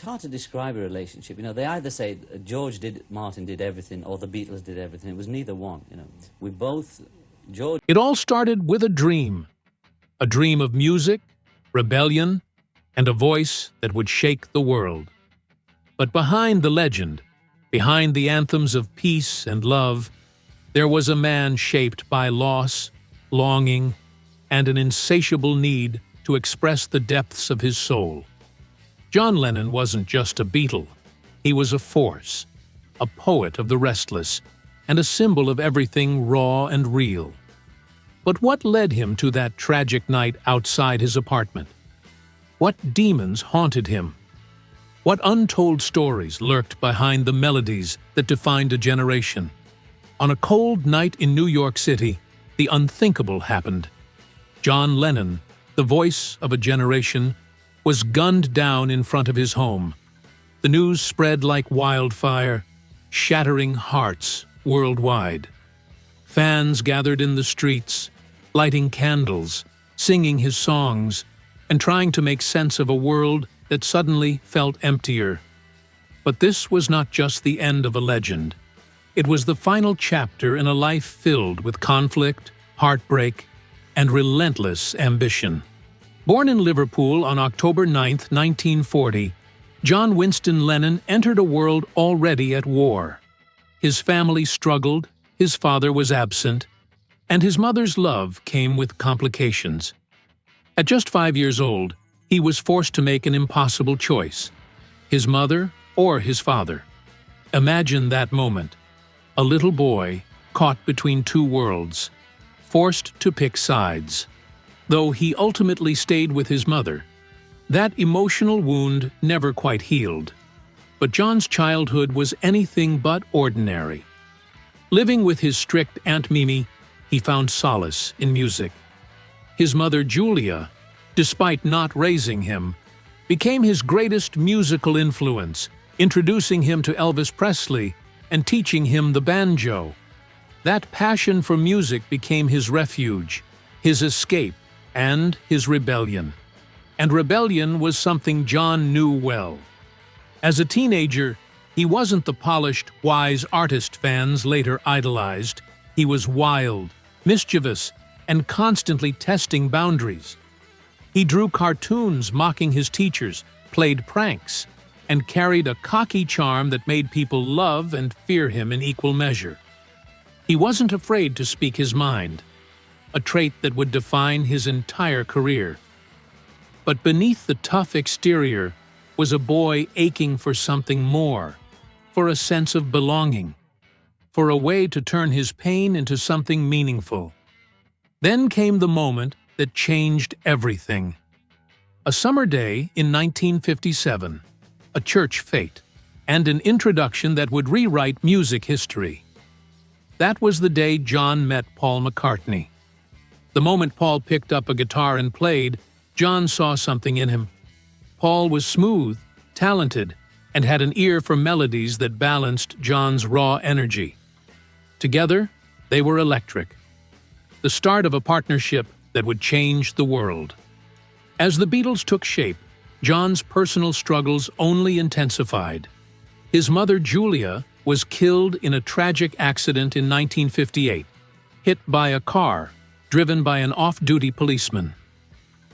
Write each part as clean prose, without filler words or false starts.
It's hard to describe a relationship. You know, they either say Martin did everything, or the Beatles did everything. It was neither one, you know. We both, George... It all started with a dream of music, rebellion, and a voice that would shake the world. But behind the legend, behind the anthems of peace and love, there was a man shaped by loss, longing, and an insatiable need to express the depths of his soul. John Lennon wasn't just a Beatle. He was a force, a poet of the restless, and a symbol of everything raw and real. But what led him to that tragic night outside his apartment? What demons haunted him? What untold stories lurked behind the melodies that defined a generation? On a cold night in New York City, the unthinkable happened. John Lennon, the voice of a generation, was gunned down in front of his home. The news spread like wildfire, shattering hearts worldwide. Fans gathered in the streets, lighting candles, singing his songs, and trying to make sense of a world that suddenly felt emptier. But this was not just the end of a legend. It was the final chapter in a life filled with conflict, heartbreak, and relentless ambition. Born in Liverpool on October 9, 1940, John Winston Lennon entered a world already at war. His family struggled, his father was absent, and his mother's love came with complications. At just 5 years old, he was forced to make an impossible choice: his mother or his father. Imagine that moment. A little boy caught between two worlds, forced to pick sides. Though he ultimately stayed with his mother, that emotional wound never quite healed. But John's childhood was anything but ordinary. Living with his strict Aunt Mimi, he found solace in music. His mother Julia, despite not raising him, became his greatest musical influence, introducing him to Elvis Presley and teaching him the banjo. That passion for music became his refuge, his escape, and his rebellion. And rebellion was something John knew well. As a teenager, he wasn't the polished, wise artist fans later idolized. He was wild, mischievous, and constantly testing boundaries. He drew cartoons mocking his teachers, played pranks, and carried a cocky charm that made people love and fear him in equal measure. He wasn't afraid to speak his mind, a trait that would define his entire career. But beneath the tough exterior was a boy aching for something more, for a sense of belonging, for a way to turn his pain into something meaningful. Then came the moment that changed everything. A summer day in 1957, a church fete, and an introduction that would rewrite music history. That was the day John met Paul McCartney. The moment Paul picked up a guitar and played, John saw something in him. Paul was smooth, talented, and had an ear for melodies that balanced John's raw energy. Together, they were electric. The start of a partnership that would change the world. As the Beatles took shape, John's personal struggles only intensified. His mother, Julia, was killed in a tragic accident in 1958, hit by a car driven by an off-duty policeman.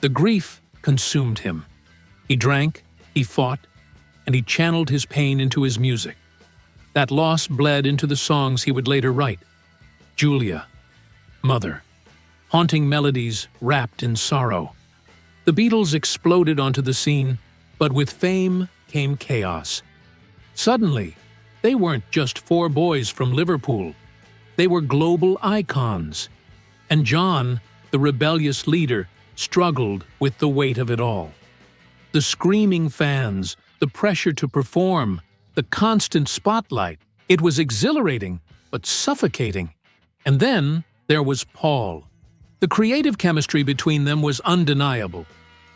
The grief consumed him. He drank, he fought, and he channeled his pain into his music. That loss bled into the songs he would later write. Julia, Mother, haunting melodies wrapped in sorrow. The Beatles exploded onto the scene, but with fame came chaos. Suddenly, they weren't just four boys from Liverpool. They were global icons. And John, the rebellious leader, struggled with the weight of it all. The screaming fans, the pressure to perform, the constant spotlight. It was exhilarating, but suffocating. And then there was Paul. The creative chemistry between them was undeniable.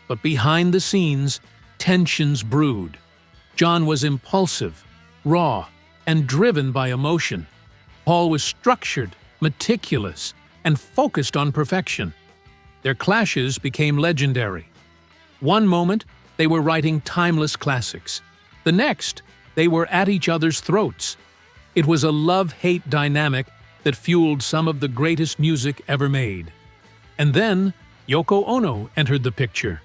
But behind the scenes, tensions brewed. John was impulsive, raw, and driven by emotion. Paul was structured, meticulous, and focused on perfection. Their clashes became legendary. One moment, they were writing timeless classics. The next, they were at each other's throats. It was a love-hate dynamic that fueled some of the greatest music ever made. And then, Yoko Ono entered the picture.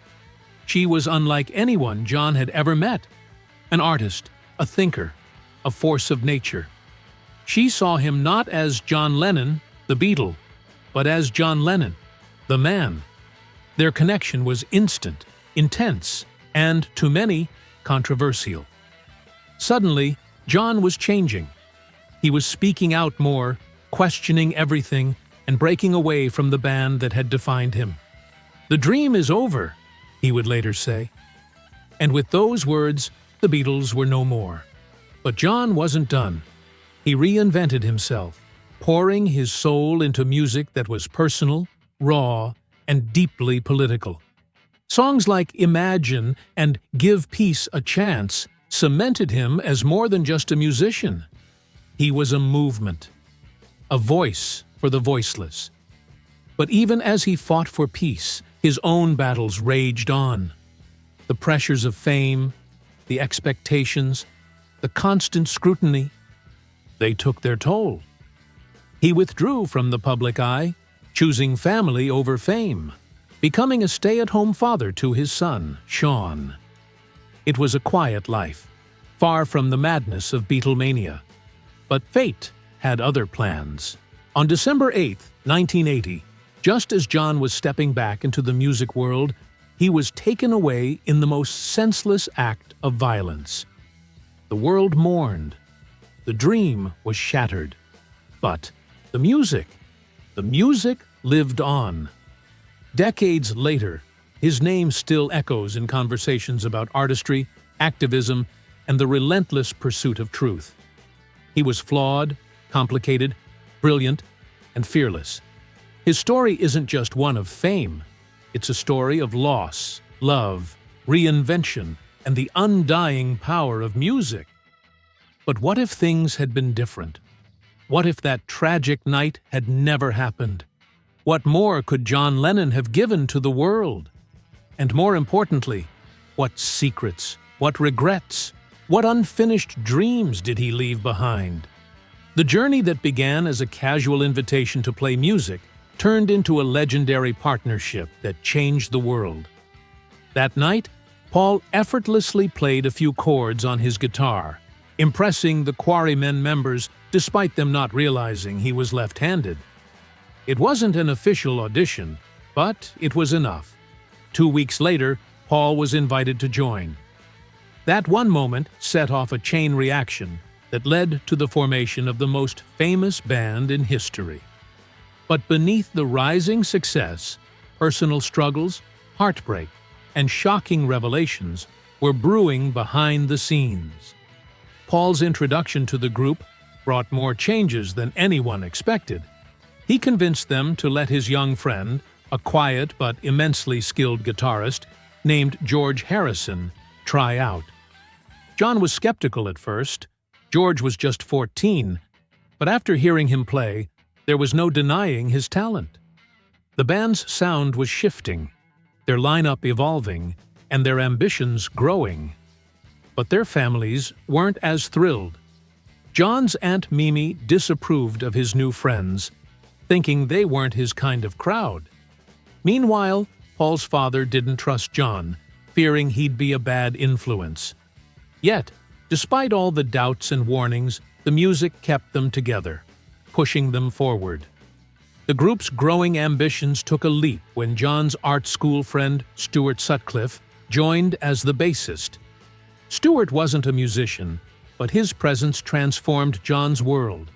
She was unlike anyone John had ever met. An artist, a thinker, a force of nature. She saw him not as John Lennon, the Beatle, but as John Lennon, the man. Their connection was instant, intense, and, to many, controversial. Suddenly, John was changing. He was speaking out more, questioning everything, and breaking away from the band that had defined him. "The dream is over," he would later say. And with those words, the Beatles were no more. But John wasn't done. He reinvented himself, pouring his soul into music that was personal, raw, and deeply political. Songs like Imagine and Give Peace a Chance cemented him as more than just a musician. He was a movement, a voice for the voiceless. But even as he fought for peace, his own battles raged on. The pressures of fame, the expectations, the constant scrutiny, they took their toll. He withdrew from the public eye, choosing family over fame, becoming a stay-at-home father to his son, Sean. It was a quiet life, far from the madness of Beatlemania. But fate had other plans. On December 8, 1980, just as John was stepping back into the music world, he was taken away in the most senseless act of violence. The world mourned. The dream was shattered. But the music lived on. Decades later, his name still echoes in conversations about artistry, activism, and the relentless pursuit of truth. He was flawed, complicated, brilliant, and fearless. His story isn't just one of fame. It's a story of loss, love, reinvention, and the undying power of music. But what if things had been different? What if that tragic night had never happened? What more could John Lennon have given to the world? And more importantly, what secrets, what regrets, what unfinished dreams did he leave behind? The journey that began as a casual invitation to play music turned into a legendary partnership that changed the world. That night, Paul effortlessly played a few chords on his guitar, impressing the Quarrymen members despite them not realizing he was left-handed. It wasn't an official audition, but it was enough. 2 weeks later, Paul was invited to join. That one moment set off a chain reaction that led to the formation of the most famous band in history. But beneath the rising success, personal struggles, heartbreak, and shocking revelations were brewing behind the scenes. Paul's introduction to the group brought more changes than anyone expected. He convinced them to let his young friend, a quiet but immensely skilled guitarist named George Harrison, try out. John was skeptical at first. George was just 14, but after hearing him play, there was no denying his talent. The band's sound was shifting, their lineup evolving, and their ambitions growing. But their families weren't as thrilled. John's Aunt Mimi disapproved of his new friends, thinking they weren't his kind of crowd. Meanwhile, Paul's father didn't trust John, fearing he'd be a bad influence. Yet, despite all the doubts and warnings, the music kept them together, pushing them forward. The group's growing ambitions took a leap when John's art school friend, Stuart Sutcliffe, joined as the bassist. Stuart wasn't a musician, but his presence transformed John's world.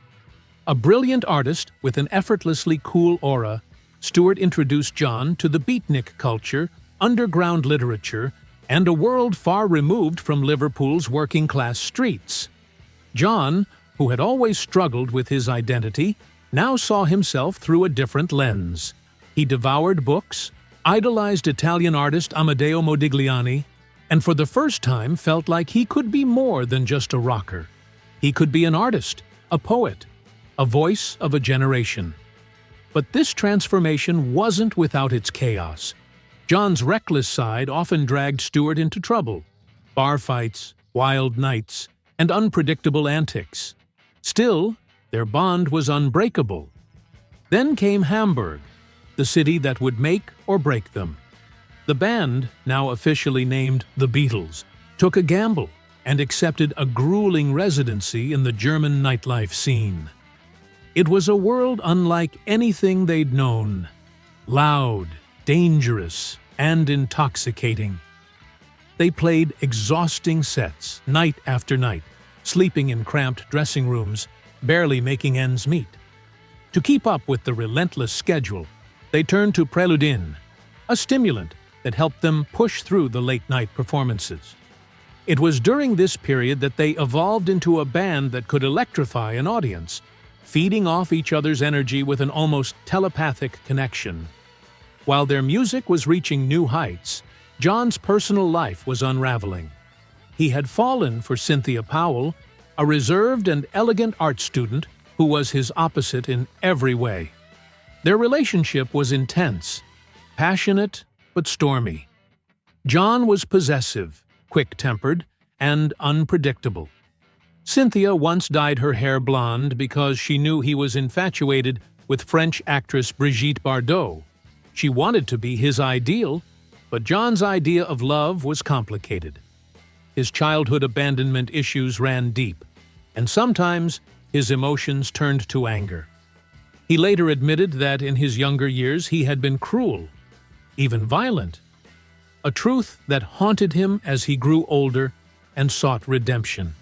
A brilliant artist with an effortlessly cool aura, Stuart introduced John to the beatnik culture, underground literature, and a world far removed from Liverpool's working-class streets. John, who had always struggled with his identity, now saw himself through a different lens. He devoured books, idolized Italian artist Amedeo Modigliani, and for the first time felt like he could be more than just a rocker. He could be an artist, a poet, a voice of a generation. But this transformation wasn't without its chaos. John's reckless side often dragged Stuart into trouble. Bar fights, wild nights, and unpredictable antics. Still, their bond was unbreakable. Then came Hamburg, the city that would make or break them. The band, now officially named the Beatles, took a gamble and accepted a grueling residency in the German nightlife scene. It was a world unlike anything they'd known. Loud, dangerous, and intoxicating. They played exhausting sets, night after night, sleeping in cramped dressing rooms, barely making ends meet. To keep up with the relentless schedule, they turned to Preludin, a stimulant that helped them push through the late-night performances. It was during this period that they evolved into a band that could electrify an audience, feeding off each other's energy with an almost telepathic connection. While their music was reaching new heights, John's personal life was unraveling. He had fallen for Cynthia Powell, a reserved and elegant art student who was his opposite in every way. Their relationship was intense, passionate but stormy. John was possessive, quick-tempered, and unpredictable. Cynthia once dyed her hair blonde because she knew he was infatuated with French actress Brigitte Bardot. She wanted to be his ideal, but John's idea of love was complicated. His childhood abandonment issues ran deep, and sometimes his emotions turned to anger. He later admitted that in his younger years he had been cruel, even violent, a truth that haunted him as he grew older and sought redemption.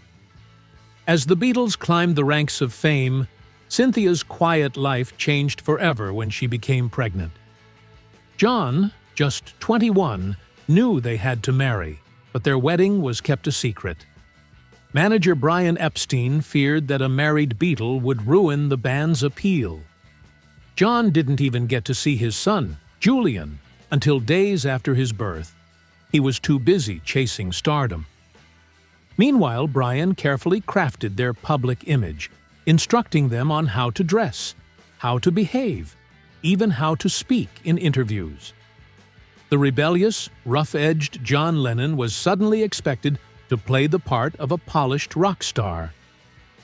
As the Beatles climbed the ranks of fame, Cynthia's quiet life changed forever when she became pregnant. John, just 21, knew they had to marry, but their wedding was kept a secret. Manager Brian Epstein feared that a married Beatle would ruin the band's appeal. John didn't even get to see his son, Julian, until days after his birth. He was too busy chasing stardom. Meanwhile, Brian carefully crafted their public image, instructing them on how to dress, how to behave, even how to speak in interviews. The rebellious, rough-edged John Lennon was suddenly expected to play the part of a polished rock star.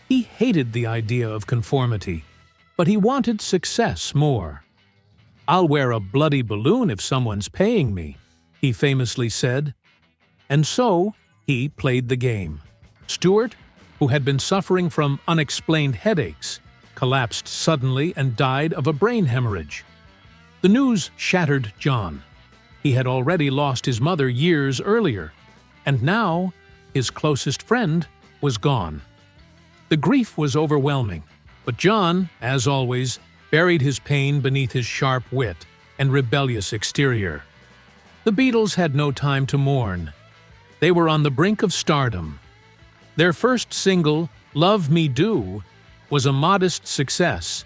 He hated the idea of conformity, but he wanted success more. "I'll wear a bloody balloon if someone's paying me," he famously said. And so, he played the game. Stewart, who had been suffering from unexplained headaches, collapsed suddenly and died of a brain hemorrhage. The news shattered John. He had already lost his mother years earlier, and now his closest friend was gone. The grief was overwhelming, but John, as always, buried his pain beneath his sharp wit and rebellious exterior. The Beatles had no time to mourn. They were on the brink of stardom. Their first single, "Love Me Do," was a modest success,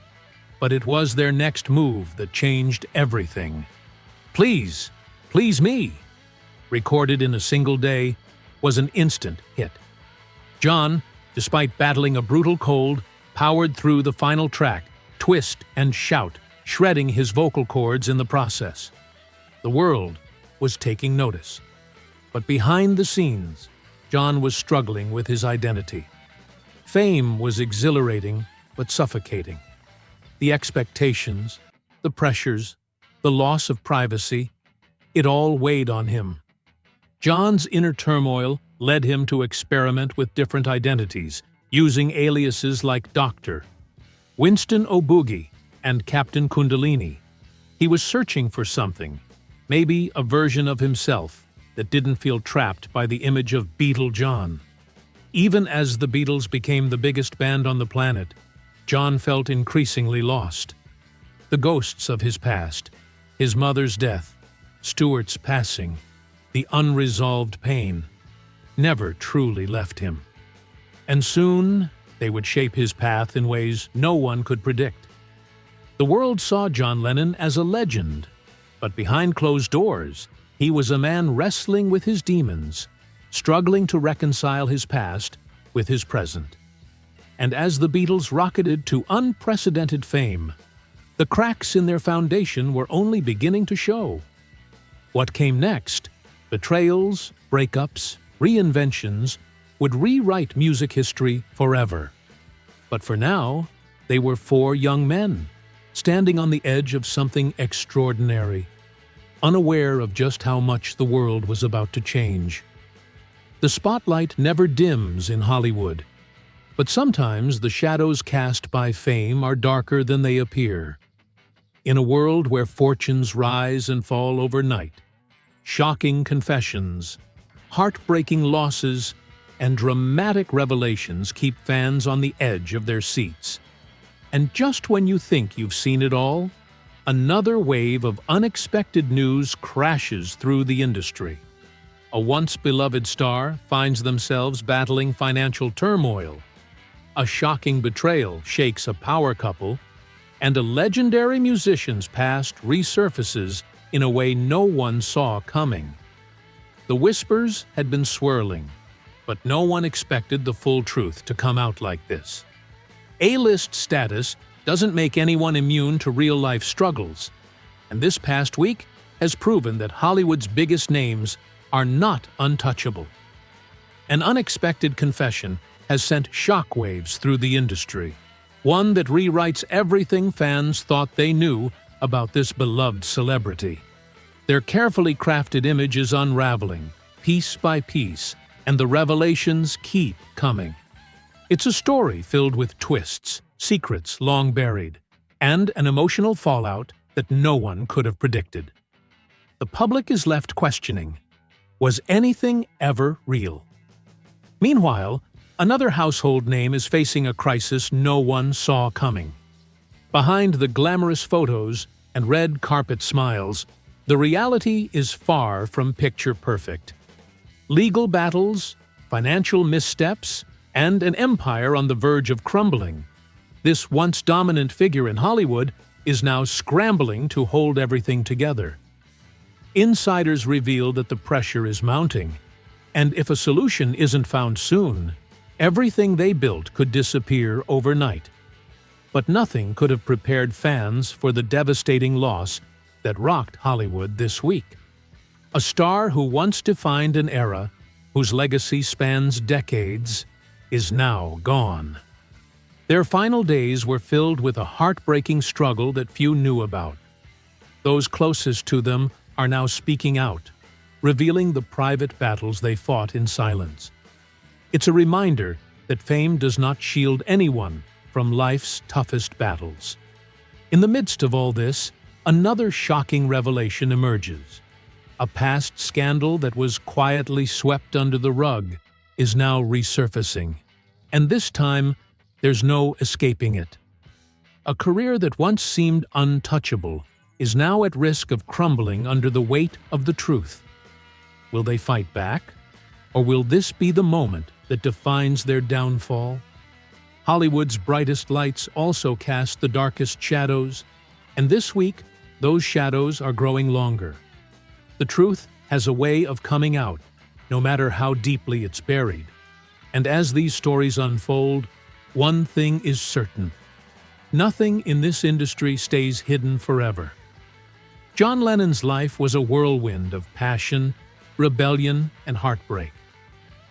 but it was their next move that changed everything. "Please, Please Me," recorded in a single day, was an instant hit. John, despite battling a brutal cold, powered through the final track, twist and shout, shredding his vocal cords in the process. The world was taking notice. But behind the scenes, John was struggling with his identity. Fame was exhilarating but suffocating. The expectations, the pressures, the loss of privacy, it all weighed on him. John's inner turmoil led him to experiment with different identities, using aliases like Dr. Winston O'Boogie and Captain Kundalini. He was searching for something, maybe a version of himself that didn't feel trapped by the image of Beatle John. Even as the Beatles became the biggest band on the planet, John felt increasingly lost. The ghosts of his past, his mother's death, Stewart's passing, the unresolved pain, never truly left him. And soon, they would shape his path in ways no one could predict. The world saw John Lennon as a legend, but behind closed doors, he was a man wrestling with his demons, struggling to reconcile his past with his present. And as the Beatles rocketed to unprecedented fame, the cracks in their foundation were only beginning to show. What came next, betrayals, breakups, reinventions, would rewrite music history forever. But for now, they were 4 young men, standing on the edge of something extraordinary, unaware of just how much the world was about to change. The spotlight never dims in Hollywood, but sometimes the shadows cast by fame are darker than they appear. In a world where fortunes rise and fall overnight, shocking confessions, heartbreaking losses, and dramatic revelations keep fans on the edge of their seats. And just when you think you've seen it all, another wave of unexpected news crashes through the industry. A once-beloved star finds themselves battling financial turmoil. A shocking betrayal shakes a power couple, and a legendary musician's past resurfaces in a way no one saw coming. The whispers had been swirling, but no one expected the full truth to come out like this. A-list status doesn't make anyone immune to real-life struggles, and this past week has proven that Hollywood's biggest names are not untouchable. An unexpected confession has sent shockwaves through the industry, one that rewrites everything fans thought they knew about this beloved celebrity. Their carefully crafted image is unraveling, piece by piece, and the revelations keep coming. It's a story filled with twists, secrets long buried, and an emotional fallout that no one could have predicted. The public is left questioning, was anything ever real? Meanwhile, another household name is facing a crisis no one saw coming. Behind the glamorous photos and red carpet smiles, the reality is far from picture perfect. Legal battles, financial missteps, and an empire on the verge of crumbling. This once dominant figure in Hollywood is now scrambling to hold everything together. Insiders reveal that the pressure is mounting, and if a solution isn't found soon, everything they built could disappear overnight. But nothing could have prepared fans for the devastating loss that rocked Hollywood this week. A star who once defined an era, whose legacy spans decades, is now gone. Their final days were filled with a heartbreaking struggle that few knew about. Those closest to them are now speaking out, revealing the private battles they fought in silence. It's a reminder that fame does not shield anyone from life's toughest battles. In the midst of all this, another shocking revelation emerges. A past scandal that was quietly swept under the rug is now resurfacing, and this time there's no escaping it. A career that once seemed untouchable is now at risk of crumbling under the weight of the truth. Will they fight back? Or will this be the moment that defines their downfall? Hollywood's brightest lights also cast the darkest shadows, and this week, those shadows are growing longer. The truth has a way of coming out, no matter how deeply it's buried. And as these stories unfold, one thing is certain. Nothing in this industry stays hidden forever. John Lennon's life was a whirlwind of passion, rebellion, and heartbreak.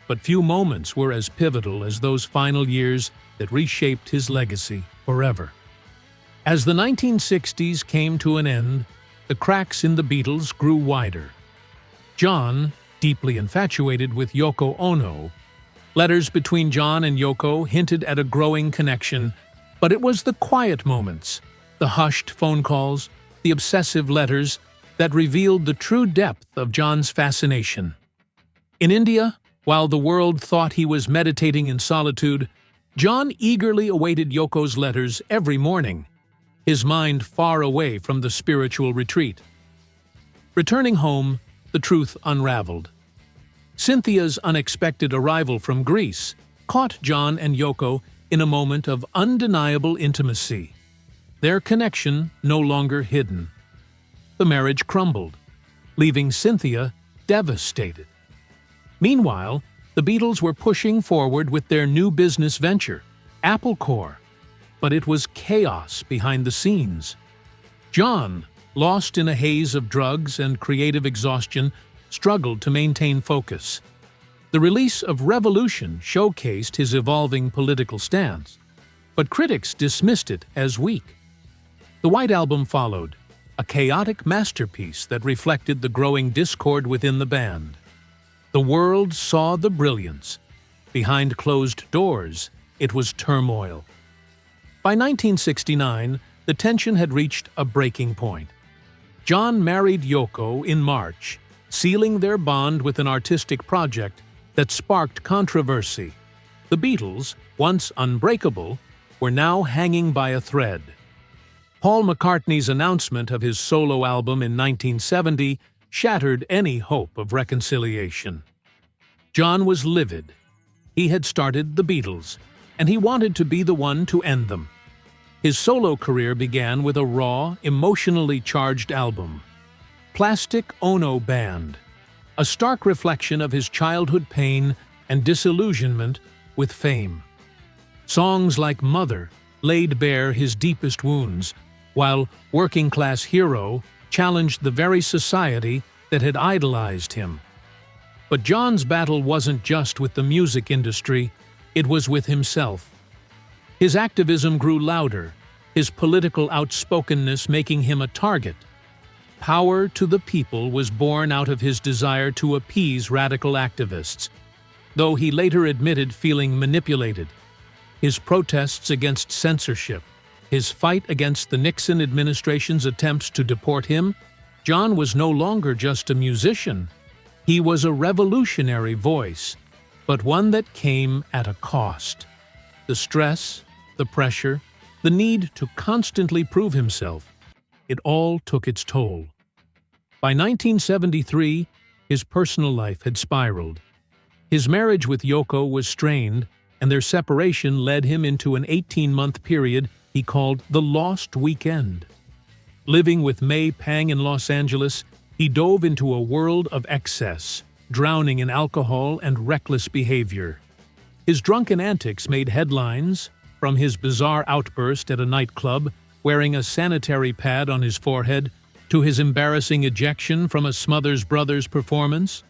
But few moments were as pivotal as those final years that reshaped his legacy forever. As the 1960s came to an end, the cracks in the Beatles grew wider. John, deeply infatuated with Yoko Ono, letters between John and Yoko hinted at a growing connection, but it was the quiet moments, the hushed phone calls, the obsessive letters, that revealed the true depth of John's fascination. In India, while the world thought he was meditating in solitude, John eagerly awaited Yoko's letters every morning, his mind far away from the spiritual retreat. Returning home, the truth unraveled. Cynthia's unexpected arrival from Greece caught John and Yoko in a moment of undeniable intimacy, their connection no longer hidden. The marriage crumbled, leaving Cynthia devastated. Meanwhile, the Beatles were pushing forward with their new business venture, Apple Corps, but it was chaos behind the scenes. John, lost in a haze of drugs and creative exhaustion, struggled to maintain focus. The release of Revolution showcased his evolving political stance, but critics dismissed it as weak. The White Album followed, a chaotic masterpiece that reflected the growing discord within the band. The world saw the brilliance. Behind closed doors, it was turmoil. By 1969, the tension had reached a breaking point. John married Yoko in March, sealing their bond with an artistic project that sparked controversy. The Beatles, once unbreakable, were now hanging by a thread. Paul McCartney's announcement of his solo album in 1970 shattered any hope of reconciliation. John was livid. He had started the Beatles, and he wanted to be the one to end them. His solo career began with a raw, emotionally charged album, Plastic Ono Band, a stark reflection of his childhood pain and disillusionment with fame. Songs like Mother laid bare his deepest wounds, while Working Class Hero challenged the very society that had idolized him. But John's battle wasn't just with the music industry, it was with himself. His activism grew louder, his political outspokenness making him a target. Power to the People was born out of his desire to appease radical activists, though he later admitted feeling manipulated. His protests against censorship, his fight against the Nixon administration's attempts to deport him, John was no longer just a musician. He was a revolutionary voice, but one that came at a cost. The stress, the pressure, the need to constantly prove himself, it all took its toll. By 1973, his personal life had spiraled. His marriage with Yoko was strained, and their separation led him into an 18-month period he called the Lost Weekend. Living with May Pang in Los Angeles, he dove into a world of excess, drowning in alcohol and reckless behavior. His drunken antics made headlines, from his bizarre outburst at a nightclub, wearing a sanitary pad on his forehead, to his embarrassing ejection from a Smothers Brothers performance.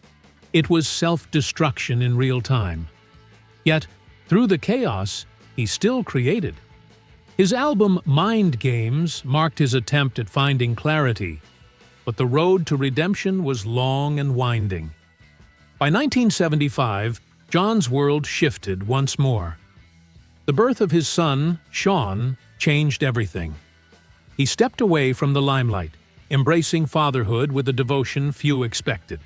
It was self-destruction in real time. Yet, through the chaos, he still created. His album Mind Games marked his attempt at finding clarity, but the road to redemption was long and winding. By 1975, John's world shifted once more. The birth of his son, Sean, changed everything. He stepped away from the limelight, embracing fatherhood with a devotion few expected.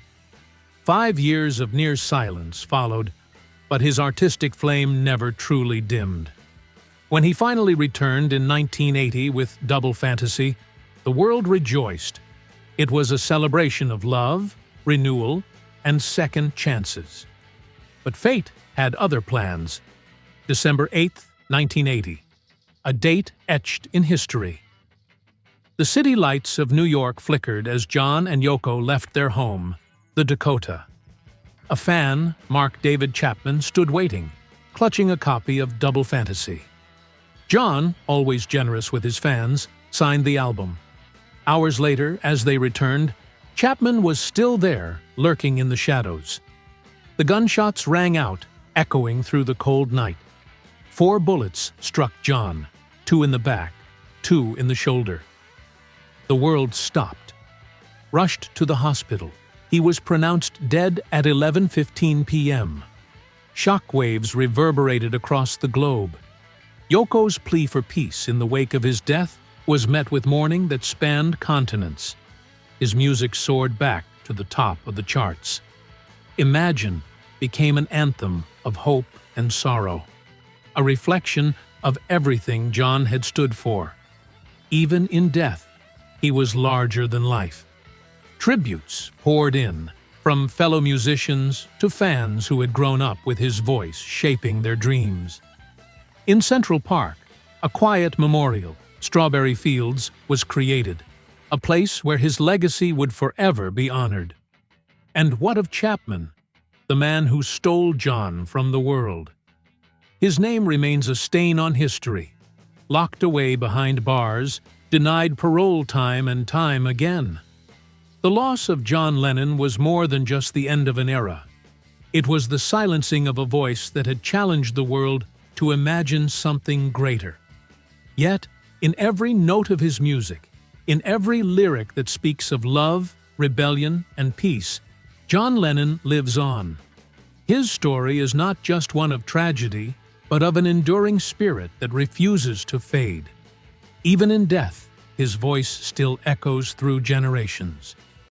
5 years of near silence followed, but his artistic flame never truly dimmed. When he finally returned in 1980 with Double Fantasy, the world rejoiced. It was a celebration of love, renewal, and second chances. But fate had other plans. December 8, 1980, a date etched in history. The city lights of New York flickered as John and Yoko left their home, the Dakota. A fan, Mark David Chapman, stood waiting, clutching a copy of Double Fantasy. John, always generous with his fans, signed the album. Hours later, as they returned, Chapman was still there, lurking in the shadows. The gunshots rang out, echoing through the cold night. 4 bullets struck John, 2 in the back, 2 in the shoulder. The world stopped. Rushed to the hospital, he was pronounced dead at 11:15 p.m. Shockwaves reverberated across the globe. Yoko's plea for peace in the wake of his death was met with mourning that spanned continents. His music soared back to the top of the charts. Imagine became an anthem of hope and sorrow, a reflection of everything John had stood for. Even in death, he was larger than life. Tributes poured in, from fellow musicians to fans who had grown up with his voice shaping their dreams. In Central Park, a quiet memorial, Strawberry Fields, was created, a place where his legacy would forever be honored. And what of Chapman, the man who stole John from the world? His name remains a stain on history, locked away behind bars, denied parole time and time again. The loss of John Lennon was more than just the end of an era. It was the silencing of a voice that had challenged the world to imagine something greater. Yet, in every note of his music, in every lyric that speaks of love, rebellion, and peace, John Lennon lives on. His story is not just one of tragedy, but of an enduring spirit that refuses to fade. Even in death, his voice still echoes through generations.